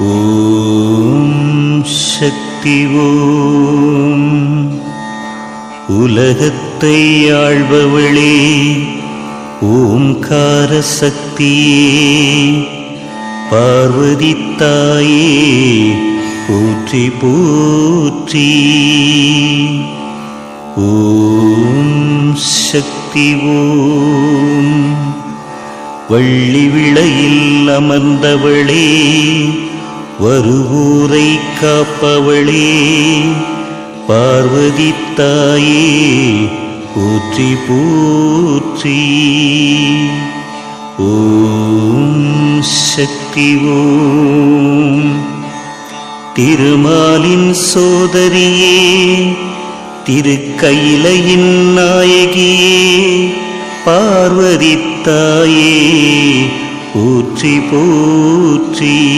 ஓம் சக்தி ஓம். உலகத்தை ஆள்பவளே ஓம்கார சக்தியே, பார்வதி தாயே போற்றி போற்றி. ஓம் சக்தி ஓம். வள்ளி விளையில் அமர்ந்தவளே, வருவோரை காப்பவளே, பார்வதி தாயே போற்றி போற்றி. ஓம் சக்தி ஓம். திருமாலின் சோதரியே, திருக்கையிலையின் நாயகியே, பார்வதி தாயே போற்றி போற்றி.